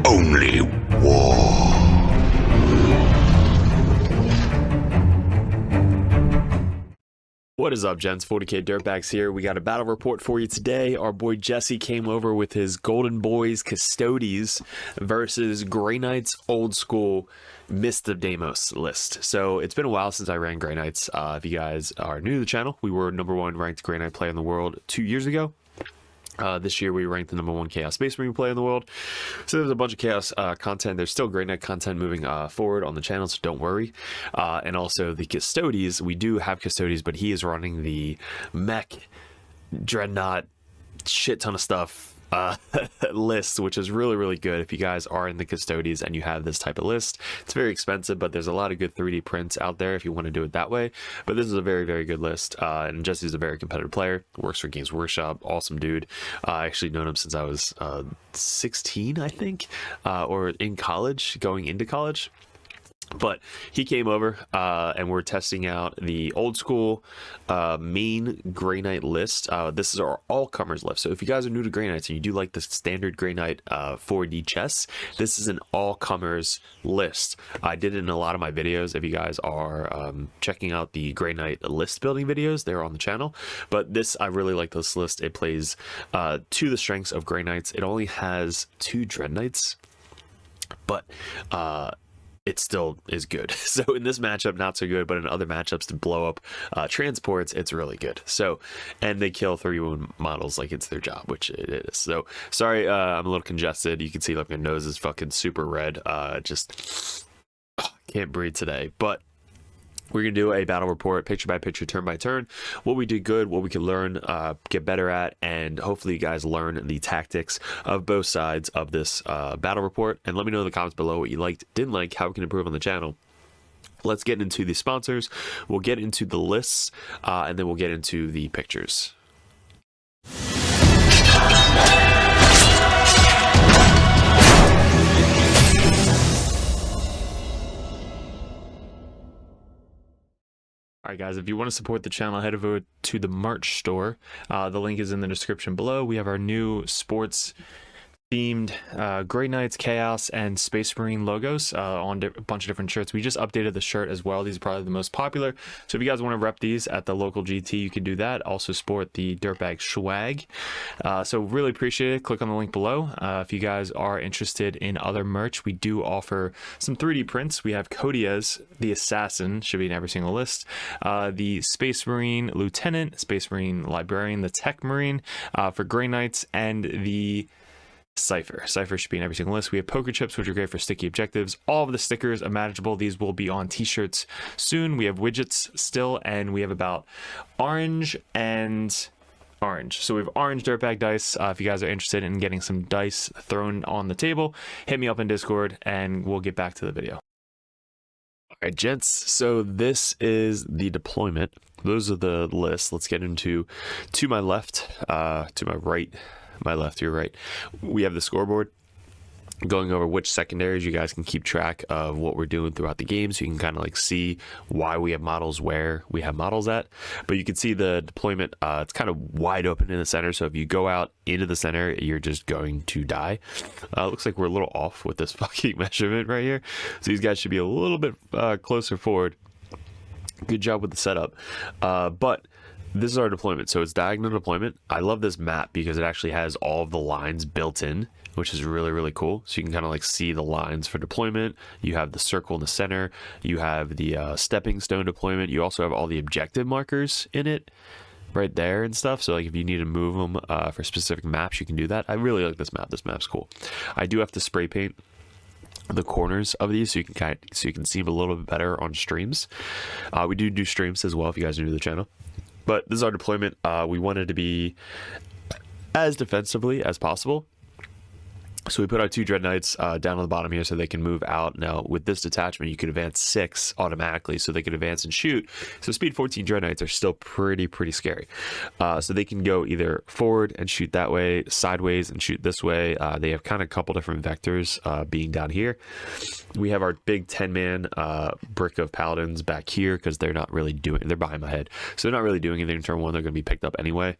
Only war. What is up, gents? 40k Dirtbags here. We got a battle report for you today. Our boy Jesse came over with his Golden Boys Custodes versus Grey Knights Old School Mist of Deimos list. So it's been a while since I ran Grey Knights. If you guys are new to the channel, we were #1 ranked Grey Knight player in the world 2 years ago. This year we ranked the #1 Chaos Space Marine player in the world. So there's a bunch of Chaos content. There's still Grey Knight content moving forward on the channel, so don't worry. And also the Custodes, we do have Custodes, but he is running the mech dreadnought shit ton of stuff list, which is really good if you guys are in the Custodes and you have this type of list. It's very expensive, but there's a lot of good 3D prints out there if you want to do it that way. But this is a very good list, and Jesse's a very competitive player, works for Games Workshop, awesome dude. I actually known him since I was 16, I think, or in college, going into college. But he came over and we're testing out the old school main Grey Knight list. This is our all-comers list. So if you guys are new to Grey Knights and you do like the standard Grey Knight 4D chess, this is an all-comers list. I did it in a lot of my videos. If you guys are checking out the Grey Knight list building videos, they're on the channel. But this, I really like this list. It plays to the strengths of Grey Knights. It only has 2 Dread Knights, but it still is good. So in this matchup, not so good, but in other matchups to blow up transports, it's really good. So, and they kill 31 models like it's their job, which it is. So sorry, I'm a little congested. You can see like my nose is fucking super red. Just can't breathe today. But we're going to do a battle report, picture by picture, turn by turn, what we did good, what we could learn, get better at, and hopefully you guys learn the tactics of both sides of this battle report. And let me know in the comments below what you liked, didn't like, how we can improve on the channel. Let's get into the sponsors, we'll get into the lists, and then we'll get into the pictures. Alright guys, if you want to support the channel, head over to the merch store. The link is in the description below. We have our new sports themed Grey Knights, Chaos, and Space Marine logos on a bunch of different shirts. We just updated the shirt as well. These are probably the most popular. So if you guys want to rep these at the local GT, you can do that. Also sport the Dirtbag swag. So really appreciate it. Click on the link below. If you guys are interested in other merch, we do offer some 3D prints. We have Codiez, the Assassin, should be in every single list. The Space Marine Lieutenant, Space Marine Librarian, the Tech Marine for Grey Knights, and the Cypher should be in every single list. We have poker chips, which are great for sticky objectives. All of the stickers are manageable. These will be on t-shirts soon. We have widgets still, and we have about orange and orange. So we have orange Dirtbag dice. If you guys are interested in getting some dice thrown on the table, hit me up in Discord and we'll get back to the video. All right, gents, so this is the deployment. Those are the lists. Let's get into to my left, to my right, my left, your right. We have the scoreboard going over which secondaries. You guys can keep track of what we're doing throughout the game, so you can kind of like see why we have models where we have models at. But you can see the deployment, it's kind of wide open in the center, so if you go out into the center, you're just going to die. Looks like we're a little off with this fucking measurement right here, so these guys should be a little bit closer forward. Good job with the setup. But this is our deployment, so it's diagonal deployment. I love this map because it actually has all of the lines built in, which is really cool. So you can kind of like see the lines for deployment. You have the circle in the center. You have the stepping stone deployment. You also have all the objective markers in it right there and stuff. So like if you need to move them for specific maps, you can do that. I really like this map. This map's cool. I do have to spray paint the corners of these so you can see them a little bit better on streams. We do streams as well if you guys are new to the channel. But this is our deployment. We wanted to be as defensively as possible. So we put our 2 Dread Knights down on the bottom here so they can move out. Now, with this detachment, you could advance 6 automatically, so they could advance and shoot. So speed 14 Dread Knights are still pretty scary. So they can go either forward and shoot that way, sideways and shoot this way. They have kind of a couple different vectors being down here. We have our big 10-man brick of Paladins back here because they're not really doing, they're behind my head. So they're not really doing anything in turn 1. They're going to be picked up anyway.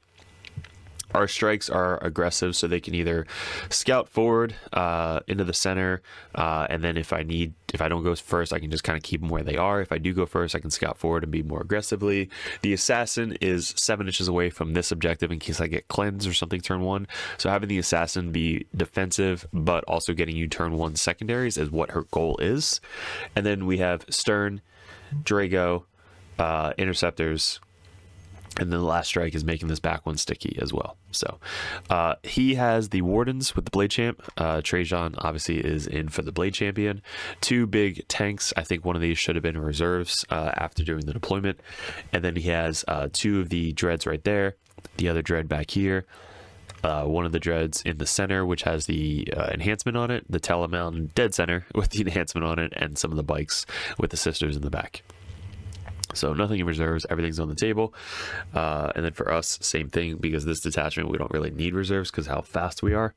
Our strikes are aggressive, so they can either scout forward into the center, and then if I don't go first, I can just kind of keep them where they are. If I do go first, I can scout forward and be more aggressively. The assassin is 7 inches away from this objective in case I get cleanse or something turn 1. So having the assassin be defensive, but also getting you turn 1 secondaries is what her goal is. And then we have Stern, Drago, interceptors, and then the last strike is making this back one sticky as well. So he has the Wardens with the Blade Champ. Trajan obviously is in for the Blade Champion. 2 big tanks. I think one of these should have been reserves after doing the deployment. And then he has 2 of the Dreads right there. The other Dread back here. One of the Dreads in the center, which has the enhancement on it. The Telemountain dead center with the enhancement on it. And some of the bikes with the Sisters in the back. So nothing in reserves, everything's on the table. And then for us, same thing, because this detachment, we don't really need reserves because how fast we are.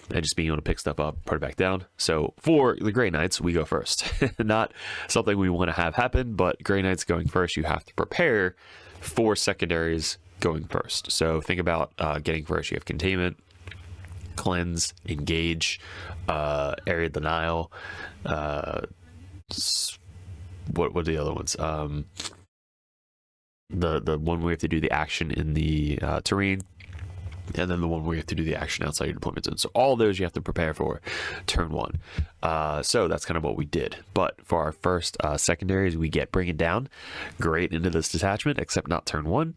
And just being able to pick stuff up, put it back down. So for the Grey Knights, we go first. Not something we want to have happen, but Grey Knights going first, you have to prepare for secondaries going first. So think about getting first. You have Containment, Cleanse, Engage, Area Denial, what are the other ones? The one where we have to do the action in the terrain, and then the one where we have to do the action outside your deployment zone. So all those you have to prepare for turn 1. So that's kind of what we did. But for our first secondaries, we get Bring It Down, great into this detachment, except not turn 1.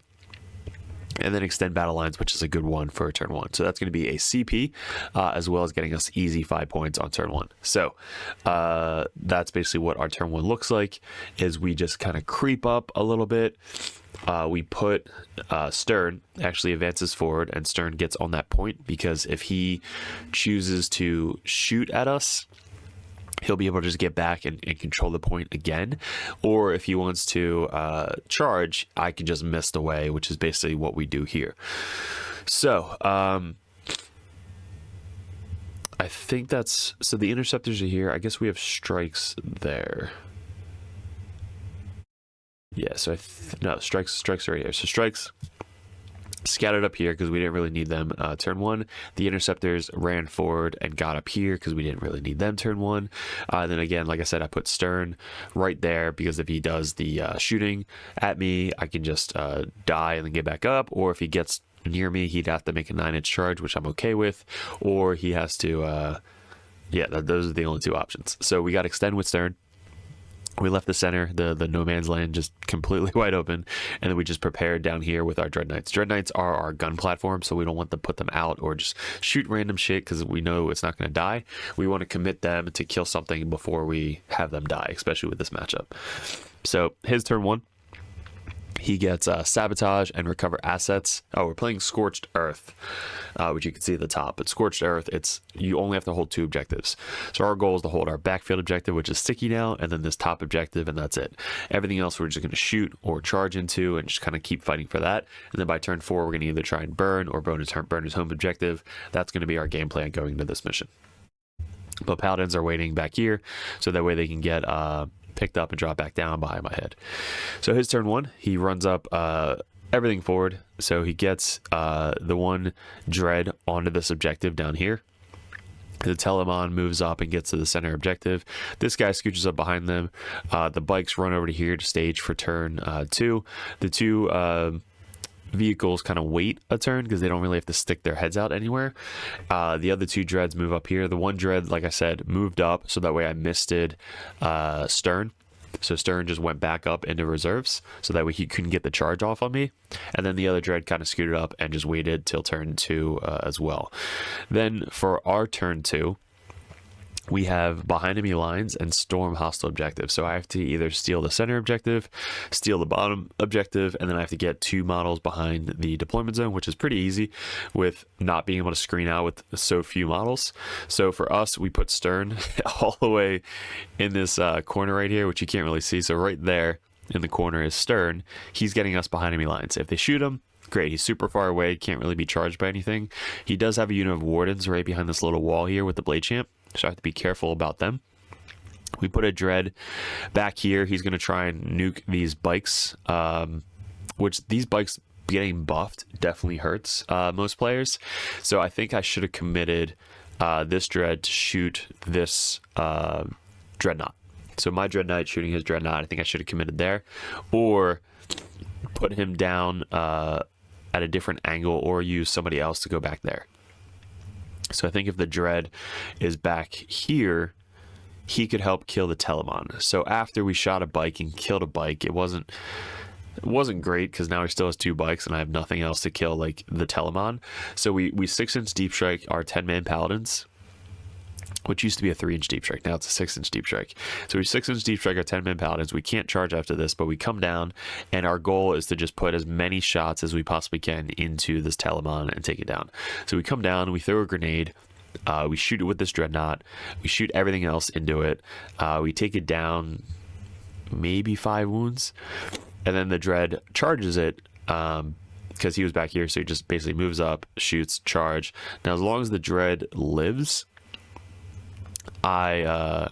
And then Extend Battle Lines, which is a good one for turn 1. So that's going to be a CP, as well as getting us easy 5 points on turn 1. So that's basically what our turn 1 looks like, is we just kind of creep up a little bit. We put Stern actually advances forward, and Stern gets on that point, because if he chooses to shoot at us, he'll be able to just get back and control the point again. Or if he wants to charge, I can just mist away, which is basically what we do here. So I think that's, so the interceptors are here. I guess we have strikes there. Yeah, so no, strikes are right here. So strikes scattered up here because we didn't really need them turn 1. The interceptors ran forward and got up here because we didn't really need them turn 1. Then again, like I said, I put Stern right there because if he does the shooting at me, I can just die and then get back up. Or if he gets near me, he'd have to make a 9-inch charge, which I'm okay with. Or he has to, those are the only 2 options. So we got Extend with Stern. We left the center, the no man's land, just completely wide open, and then we just prepared down here with our Dread Knights. Dread Knights are our gun platform, so we don't want to put them out or just shoot random shit because we know it's not going to die. We want to commit them to kill something before we have them die, especially with this matchup. So his turn 1. He gets Sabotage and Recover Assets. Oh, we're playing Scorched Earth, which you can see at the top. But Scorched Earth, you only have to hold 2 objectives. So our goal is to hold our backfield objective, which is sticky now, and then this top objective, and that's it. Everything else we're just going to shoot or charge into and just kind of keep fighting for that. And then by turn 4, we're going to either try and burn or burn his home objective. That's going to be our game plan going into this mission. But Paladins are waiting back here, so that way they can get picked up and drop back down behind my head. So his turn 1, he runs up everything forward. So he gets the 1 Dread onto this objective down here. The Telemon moves up and gets to the center objective. This guy scooches up behind them. The bikes run over to here to stage for turn 2. The 2 vehicles kind of wait a turn because they don't really have to stick their heads out anywhere. The other 2 Dreads move up here. The 1 Dread, like I said, moved up, so that way I misted Stern. So Stern just went back up into reserves, so that way he couldn't get the charge off on me. And then the other Dread kind of scooted up and just waited till turn 2 as well. Then for our turn 2, we have behind enemy lines and storm hostile objectives. So I have to either steal the center objective, steal the bottom objective, and then I have to get 2 models behind the deployment zone, which is pretty easy with not being able to screen out with so few models. So for us, we put Stern all the way in this corner right here, which you can't really see. So right there in the corner is Stern. He's getting us behind enemy lines. If they shoot him, great. He's super far away, can't really be charged by anything. He does have a unit of Wardens right behind this little wall here with the Blade Champ, so I have to be careful about them. We put a Dread back here. He's going to try and nuke these bikes, which these bikes getting buffed definitely hurts most players. So I think I should have committed this dread to shoot this dreadnought. So my dread knight shooting his dreadnought, I think I should have committed there, or put him down at a different angle, or use somebody else to go back there. So I think if the dread is back here, he could help kill the Telemon. So after we shot a bike and killed a bike, it wasn't great, because now he still has 2 bikes and I have nothing else to kill like the Telemon. So we 6-inch deep strike our 10-man paladins, which used to be a 3-inch deep strike. Now it's a 6-inch deep strike. So we 6-inch deep strike our 10-man paladins. We can't charge after this, but we come down, and our goal is to just put as many shots as we possibly can into this Telemon and take it down. So we come down, we throw a grenade, we shoot it with this dreadnought, we shoot everything else into it, we take it down, maybe 5 wounds, and then the dread charges it, because he was back here, so he just basically moves up, shoots, charge. Now as long as the dread lives, I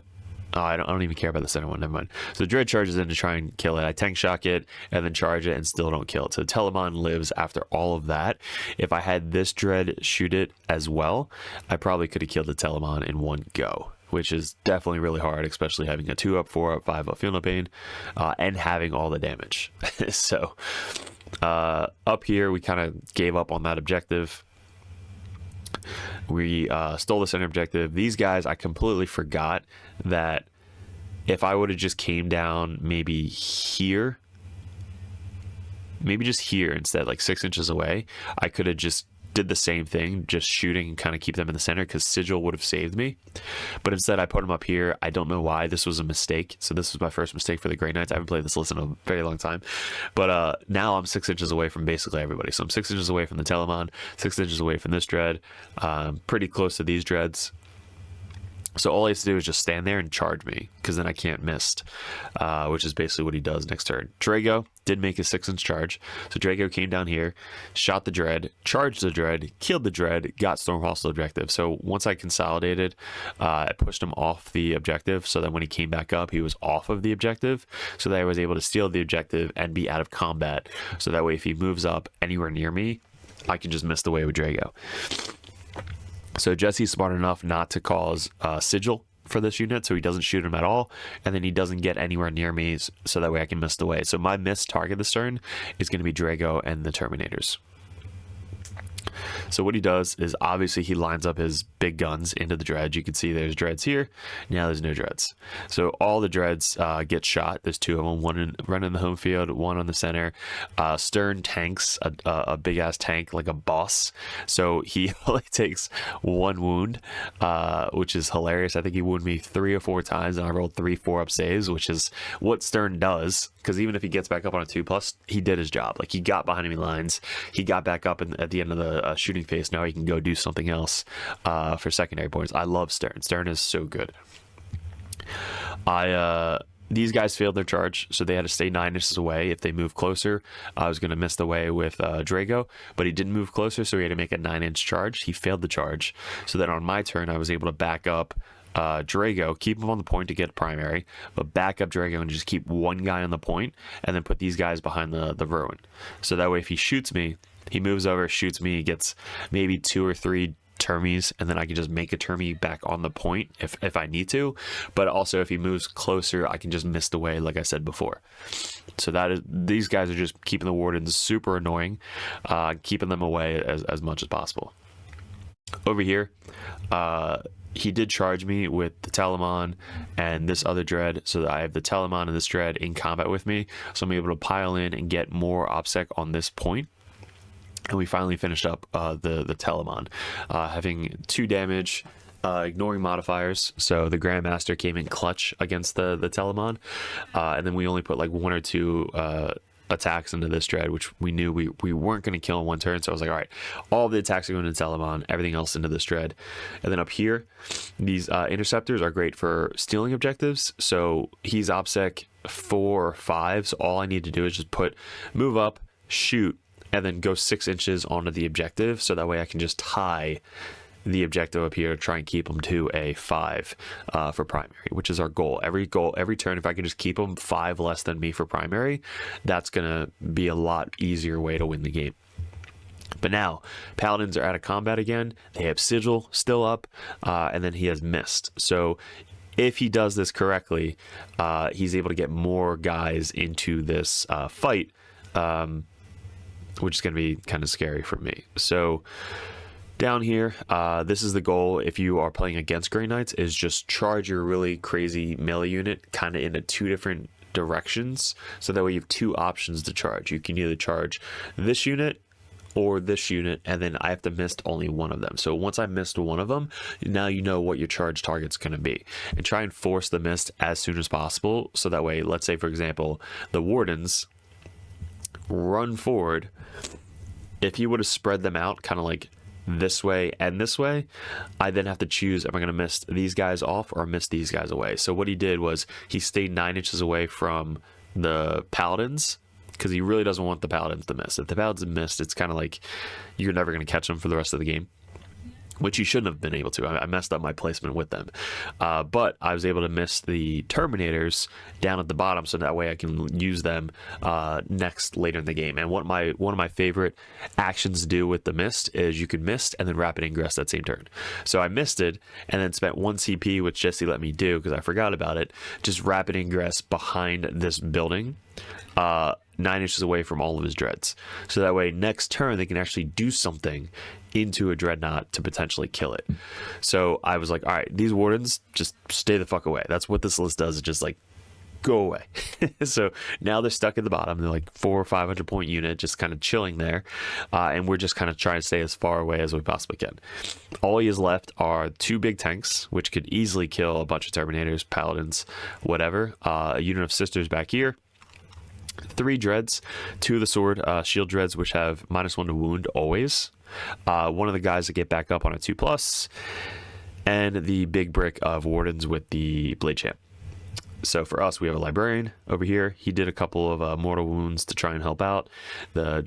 don't even care about the center one. Never mind. So the dread charges in to try and kill it. I tank shock it and then charge it and still don't kill it. So the Telemon lives after all of that. If I had this dread shoot it as well, I probably could have killed the Telemon in one go, which is definitely really hard, especially having a 2-up, 4-up, 5-up, feel no pain, and having all the damage. So up here, we kind of gave up on that objective. We stole the center objective. These guys, I completely forgot that if I would have just came down maybe here, maybe just here instead, like 6 inches away, I could have just did the same thing, just shooting and kind of keep them in the center, because Sigil would have saved me. But instead I put them up here. I don't know why. This was a mistake. So this was my first mistake for the Grey Knights. I haven't played this list in a very long time, but now I'm 6 inches away from basically everybody. So I'm 6 inches away from the Telemon, 6 inches away from this dread, pretty close to these dreads. So all he has to do is just stand there and charge me, because then I can't miss, which is basically what he does next turn. Drago did make a 6-inch charge. So Drago came down here, shot the dread, charged the dread, killed the dread, got Storm Hostile objective. So once I consolidated, I pushed him off the objective, so that when he came back up, he was off of the objective, so that I was able to steal the objective and be out of combat. So that way, if he moves up anywhere near me, I can just miss the way with Drago. So Jesse's smart enough not to cause Sigil for this unit, so he doesn't shoot him at all, and then he doesn't get anywhere near me, so that way I can miss the way. So my missed target this turn is going to be Drago and the Terminators. So what he does is, obviously he lines up his big guns into the dreads. You can see there's dreads here. Now there's no dreads. So all the dreads get shot. There's 2 of them, one in the home field, one on the center. Stern tanks a big ass tank like a boss. So he only takes 1 wound, which is hilarious. I think he wounded me 3 or 4 times, and I rolled 3 4-up saves, which is what Stern does. Because even if he gets back up on a 2+, he did his job. Like, he got behind enemy lines, he got back up at the end of the shooting phase. Now he can go do something else for secondary points. I love Stern. Stern is so good. These guys failed their charge, so they had to stay 9 inches away. If they moved closer, I was going to miss the way with Drago, but he didn't move closer, so he had to make a 9-inch charge. He failed the charge. So then on my turn, I was able to back up Drago, keep him on the point to get primary, but back up Drago and just keep 1 guy on the point, and then put these guys behind the ruin. So that way, if he shoots me, he moves over, shoots me, gets maybe 2 or 3 termies, and then I can just make a termie back on the point if I need to. But also, if he moves closer, I can just miss the way, like I said before. So these guys are just keeping the wardens super annoying, keeping them away as much as possible. Over here, he did charge me with the Telemon and this other dread, so that I have the Telemon and this dread in combat with me, so I'm able to pile in and get more OPSEC on this point. And we finally finished up the Telemon, having 2 damage, ignoring modifiers. So the Grandmaster came in clutch against the Telemon, and then we only put like 1 or 2 attacks into this dread, which we knew we weren't going to kill in 1 turn. So I was like, all right, all the attacks are going to Telemon, everything else into this dread. And then up here, these interceptors are great for stealing objectives. So he's OPSEC 4 or 5, so all I need to do is just move up, shoot, and then go 6 inches onto the objective, so that way I can just tie the objective up here to try and keep them to a 5 for primary, which is our goal. Every turn, if I can just keep them 5 less than me for primary, that's gonna be a lot easier way to win the game. But now paladins are out of combat again. They have sigil still up, and then he has mist. So if he does this correctly, he's able to get more guys into this fight, which is going to be kind of scary for me. So down here, this is the goal if you are playing against Grey Knights, is just charge your really crazy melee unit kind of into 2 different directions. So that way you have 2 options to charge. You can either charge this unit or this unit, and then I have to miss only one of them. So once I missed one of them, now you know what your charge target's going to be, and try and force the mist as soon as possible. So that way, let's say for example, the wardens run forward. If you would have spread them out kind of like this way and this way, I then have to choose, am I going to miss these guys off or miss these guys away? So what he did was he stayed 9 inches away from the paladins, because he really doesn't want the paladins to miss. If the paladins missed, it's kind of like you're never going to catch them for the rest of the game, which you shouldn't have been able to. I messed up my placement with them, but I was able to miss the Terminators down at the bottom, so that way I can use them later in the game. And one of my favorite actions to do with the mist is you can mist and then rapid ingress that same turn. So I misted and then spent 1 CP, which Jesse let me do because I forgot about it. Just rapid ingress behind this building. 9 inches away from all of his dreads, so that way next turn they can actually do something into a dreadnought to potentially kill it. So I was like, all right, these wardens just stay the fuck away. That's what this list does. It just like go away. So now they're stuck at the bottom. They're like 400 or 500 point unit, just kind of chilling there, and we're just kind of trying to stay as far away as we possibly can. All he has left are 2 big tanks, which could easily kill a bunch of Terminators, paladins, whatever. A unit of sisters back here. 3 dreads, 2 of the sword shield dreads, which have -1 to wound always. One of the guys that get back up on a 2+, and the big brick of wardens with the blade champ. So for us, we have a librarian over here. He did a couple of mortal wounds to try and help out. The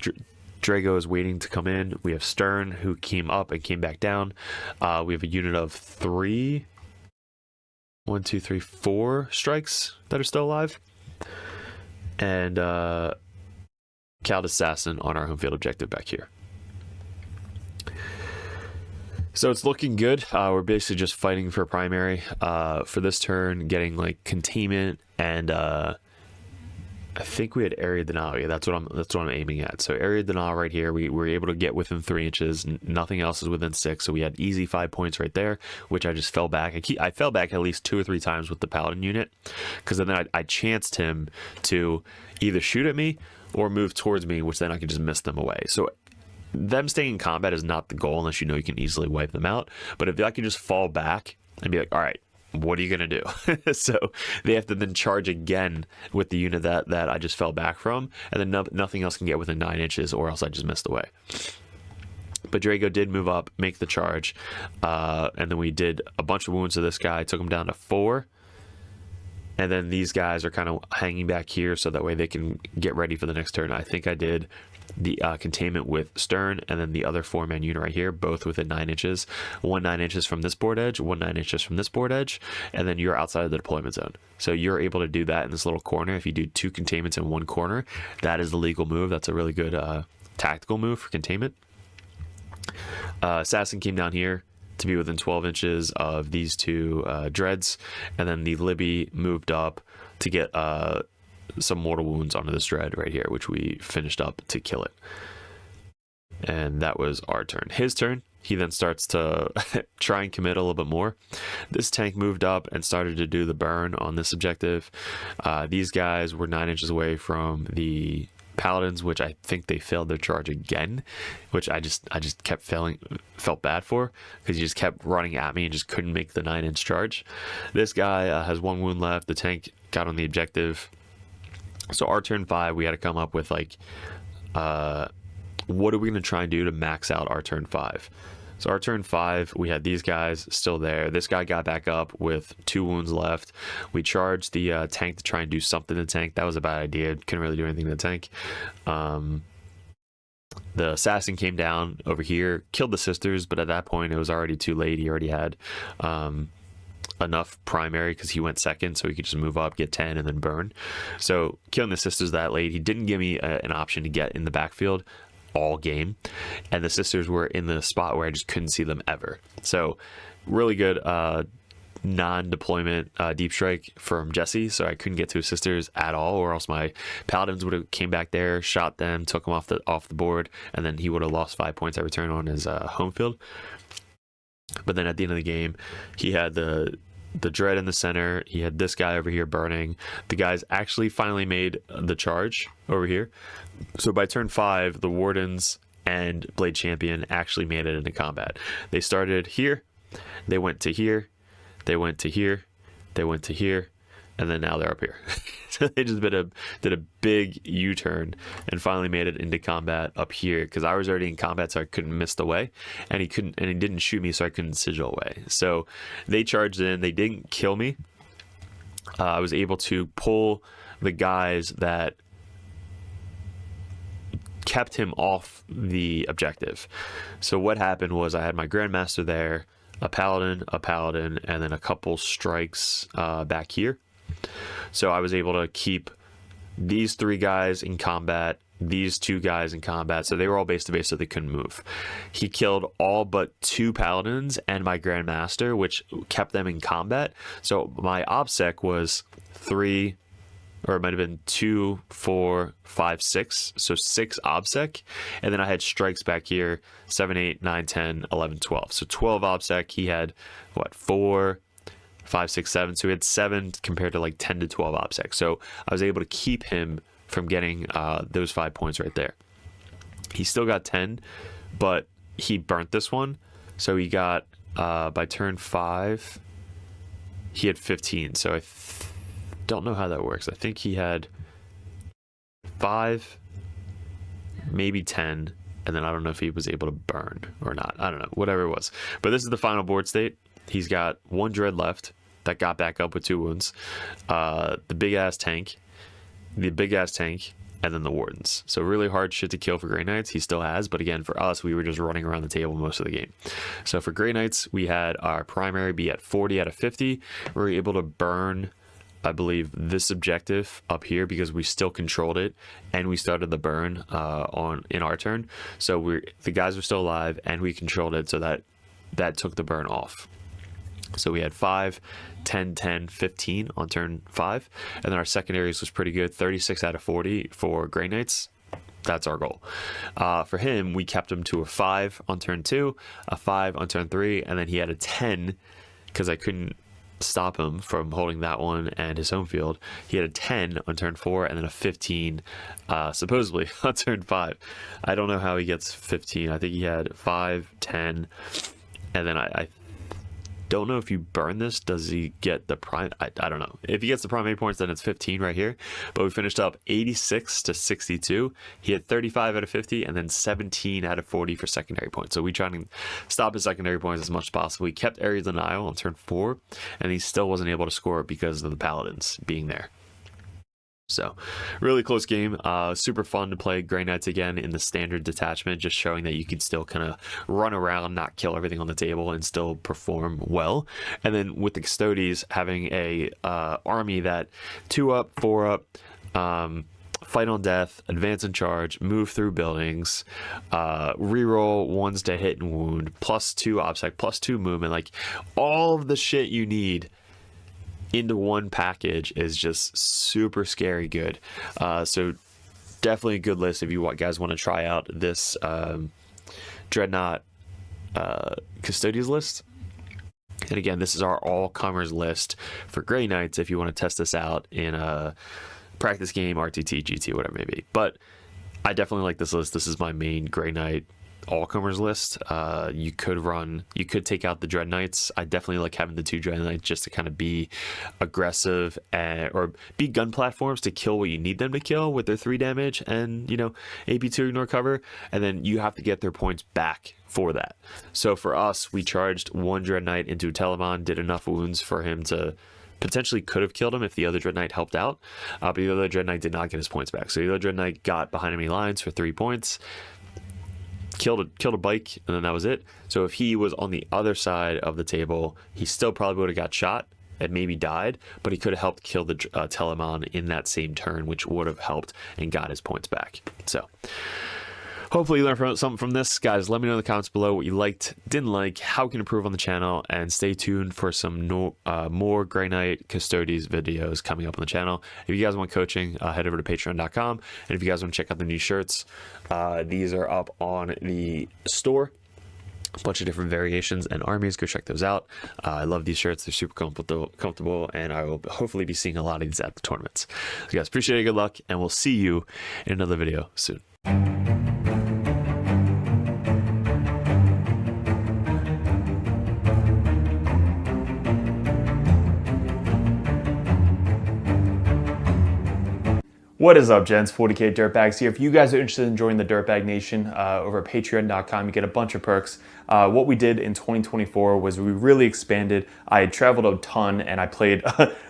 Drago is waiting to come in. We have Stern, who came up and came back down. We have a unit of 3, 1, 2, 3, 4 strikes that are still alive. And Cald Assassin on our home field objective back here. So it's looking good. We're basically just fighting for primary for this turn, getting like containment, and I think we had Area Denial. Yeah, that's what I'm aiming at. So Area Denial right here, we were able to get within 3 inches. Nothing else is within 6, so we had easy 5 points right there, which I just fell back. I fell back at least 2 or 3 times with the Paladin unit, because then I chanced him to either shoot at me or move towards me, which then I could just miss them away. So them staying in combat is not the goal unless you know you can easily wipe them out. But if I can just fall back and be like, all right, what are you going to do? So they have to then charge again with the unit that I just fell back from, and then nothing else can get within 9 inches, or else I just missed away. But Drago did move up, make the charge, and then we did a bunch of wounds to this guy, took him down to 4. And then these guys are kind of hanging back here, so that way they can get ready for the next turn. I think I did the containment with Stern, and then the other 4-man unit right here, both within 9 inches. 1 9 inches from this board edge, 1 9 inches from this board edge, and then you're outside of the deployment zone. So you're able to do that in this little corner. If you do 2 containments in 1 corner, that is the legal move. That's a really good tactical move for containment. Assassin came down here to be within 12 inches of these 2 dreads, and then the Libby moved up to get some mortal wounds onto this dread right here, which we finished up to kill it. And that was our turn. His turn, he then starts to try and commit a little bit more. This tank moved up and started to do the burn on this objective. These guys were 9 inches away from the Paladins, which I think they failed their charge again, which I just kept felt bad for, because he just kept running at me and just couldn't make the 9-inch charge. This guy has 1 wound left. The tank got on the objective. So our turn 5, we had to come up with like, what are we going to try and do to max out our turn 5? So our turn 5, we had these guys still there. This guy got back up with 2 wounds left. We charged the tank to try and do something to the tank. That was a bad idea. Couldn't really do anything to the tank. The assassin came down over here, killed the sisters, but at that point it was already too late. He already had enough primary because he went second, so he could just move up, get 10, and then burn. So killing the sisters that late, he didn't give me an option to get in the backfield all game, and the sisters were in the spot where I just couldn't see them ever. So really good non-deployment deep strike from Jesse, so I couldn't get to his sisters at all, or else my paladins would have came back there, shot them, took them off the board, and then he would have lost 5 points at return on his home field. But then at the end of the game, he had the dread in the center. He had this guy over here burning. The guys actually finally made the charge over here. So by turn 5, the Wardens and Blade Champion actually made it into combat. They started here, they went to here, they went to here, they went to here, and then now they're up here. So they just did a big U-turn and finally made it into combat up here, because I was already in combat, so I couldn't miss the way, and he didn't shoot me, so I couldn't sigil away. So they charged in. They didn't kill me. I was able to pull the guys that kept him off the objective. So what happened was I had my Grandmaster there, a paladin, and then a couple strikes back here. So I was able to keep these 3 guys in combat, these 2 guys in combat, so they were all base to base, so they couldn't move. He killed all but 2 paladins and my Grandmaster, which kept them in combat. So my OBSEC was 3, or it might have been 2, 4, 5, 6, so 6 OBSEC, and then I had strikes back here, 7, 8, 9, 10, 11, 12. So 12 OBSEC. He had what, 4, 5, 6, 7, so he had 7 compared to like 10 to 12 OBSEC. So I was able to keep him from getting those 5 points right there. He still got 10, but he burnt this one, so he got by turn 5 he had 15. So I don't know how that works. I think he had 5, maybe 10, and then I don't know if he was able to burn or not. I don't know, whatever it was. But this is the final board state. He's got 1 dread left that got back up with 2 wounds, the big ass tank, and then the Wardens. So really hard shit to kill for Grey Knights. He still has, but again, for us, we were just running around the table most of the game. So for Grey Knights, we had our primary be at 40 out of 50. We were able to burn, I believe, this objective up here because we still controlled it, and we started the burn in our turn. So the guys were still alive, and we controlled it, so that took the burn off. So we had 5, 10, 10, 15 on turn 5, and then our secondaries was pretty good, 36 out of 40 for Grey Knights. That's our goal. For him, we kept him to a 5 on turn 2, a 5 on turn 3, and then he had a 10 because I couldn't stop him from holding that one and his home field. He had a 10 on turn 4 and then a 15 supposedly on turn 5. I don't know how he gets 15. I think he had 5, 10, and then I don't know if you burn this, does he get the prime? I don't know. If he gets the primary points, then it's 15 right here. But we finished up 86 to 62. He had 35 out of 50 and then 17 out of 40 for secondary points. So we tried to stop his secondary points as much as possible. We kept Ares Denial on turn 4, and he still wasn't able to score because of the Paladins being there. So really close game. Super fun to play Grey Knights again in the standard detachment, just showing that you can still kind of run around, not kill everything on the table, and still perform well. And then with the Custodes having a army that 2 up, 4 up, fight on death, advance and charge, move through buildings, reroll 1s to hit and wound, +2 OBSEC, +2 movement, like all of the shit you need into one package is just super scary good. So definitely a good list if you guys want to try out this Dreadnought Custodes list. And again, this is our all-comers list for Grey Knights if you want to test this out in a practice game, RTT, GT, whatever it may be. But I definitely like this list. This is my main Grey Knight all-comers list. You could take out the Dread Knights. I definitely like having the 2 Dread Knights just to kind of be aggressive or be gun platforms to kill what you need them to kill with their 3 damage and, AP2 ignore cover, and then you have to get their points back for that. So for us, we charged 1 Dread Knight into Telemon, did enough wounds for him to potentially could have killed him if the other Dread Knight helped out, but the other Dread Knight did not get his points back. So the other Dread Knight got behind enemy lines for 3 points. killed a bike, and then that was it. So if he was on the other side of the table, he still probably would have got shot and maybe died, but he could have helped kill the Telemon in that same turn, which would have helped and got his points back. So hopefully you learned something from this. Guys, let me know in the comments below what you liked, didn't like, how we can improve on the channel, and stay tuned for some more Grey Knight Custodes videos coming up on the channel. If you guys want coaching, head over to patreon.com. And if you guys want to check out the new shirts, these are up on the store. A bunch of different variations and armies. Go check those out. I love these shirts. They're super comfortable, and I will hopefully be seeing a lot of these at the tournaments. So guys, appreciate it. Good luck, and we'll see you in another video soon. What is up, gents? 40k Dirtbags here. If you guys are interested in joining the Dirtbag Nation over at patreon.com, you get a bunch of perks. What we did in 2024 was we really expanded. I had traveled a ton and I played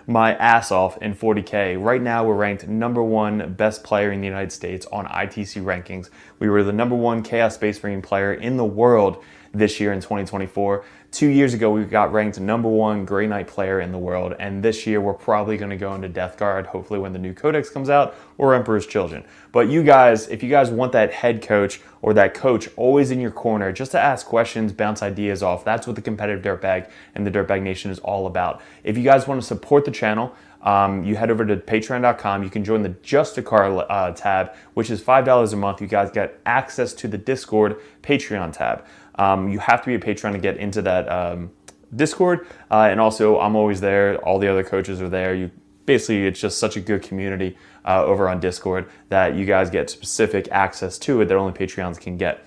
my ass off in 40k. Right now we're ranked #1 best player in the United States on ITC rankings. We were the #1 Chaos Space Marine player in the world this year in 2024. 2 years ago, we got ranked #1 Grey Knight player in the world, and this year we're probably going to go into Death Guard, hopefully when the new Codex comes out, or Emperor's Children. But you guys, if you guys want that head coach or that coach always in your corner, just to ask questions, bounce ideas off, that's what the competitive Dirtbag and the Dirtbag Nation is all about. If you guys want to support the channel, you head over to patreon.com. You can join the Just a Car tab, which is $5 a month. You guys get access to the Discord Patreon tab. You have to be a patron to get into that Discord, and also I'm always there. All the other coaches are there. Basically, it's just such a good community over on Discord that you guys get specific access to it that only Patreons can get.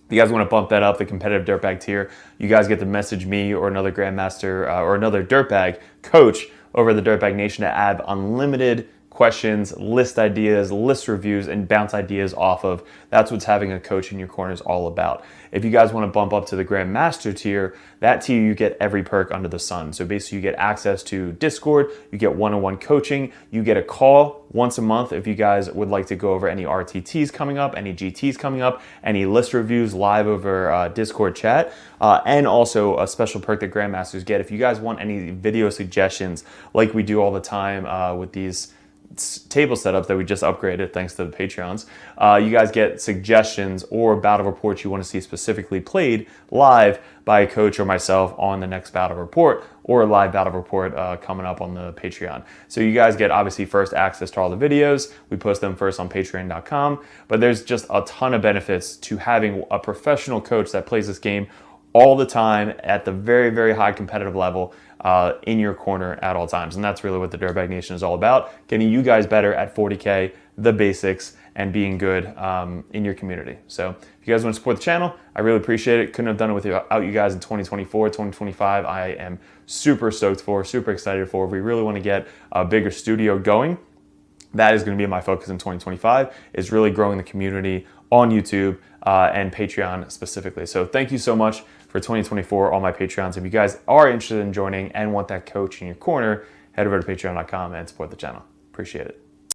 If you guys want to bump that up, the competitive Dirtbag tier, you guys get to message me or another Grandmaster or another Dirtbag coach over the Dirtbag Nation to add unlimited questions, list ideas, list reviews, and bounce ideas off of. That's what's having a coach in your corner is all about. If you guys want to bump up to the Grandmaster tier, that tier you get every perk under the sun. So basically you get access to Discord, you get one-on-one coaching, you get a call once a month if you guys would like to go over any RTTs coming up, any GTs coming up, any list reviews live over Discord chat, and also a special perk that Grandmasters get. If you guys want any video suggestions like we do all the time with these table setups that we just upgraded thanks to the Patreons, you guys get suggestions or battle reports you want to see specifically played live by a coach or myself on the next battle report, or a live battle report coming up on the Patreon. So you guys get obviously first access to all the videos. We post them first on patreon.com, but there's just a ton of benefits to having a professional coach that plays this game all the time at the very, very high competitive level in your corner at all times. And that's really what the Dirtbag Nation is all about, getting you guys better at 40K, the basics, and being good in your community. So if you guys want to support the channel, I really appreciate it. Couldn't have done it without you guys in 2024, 2025. I am super stoked for, super excited for. We really want to get a bigger studio going. That is going to be my focus in 2025, is really growing the community on YouTube and Patreon specifically. So thank you so much for 2024, all my Patreons. If you guys are interested in joining and want that coach in your corner, head over to patreon.com and support the channel. Appreciate it.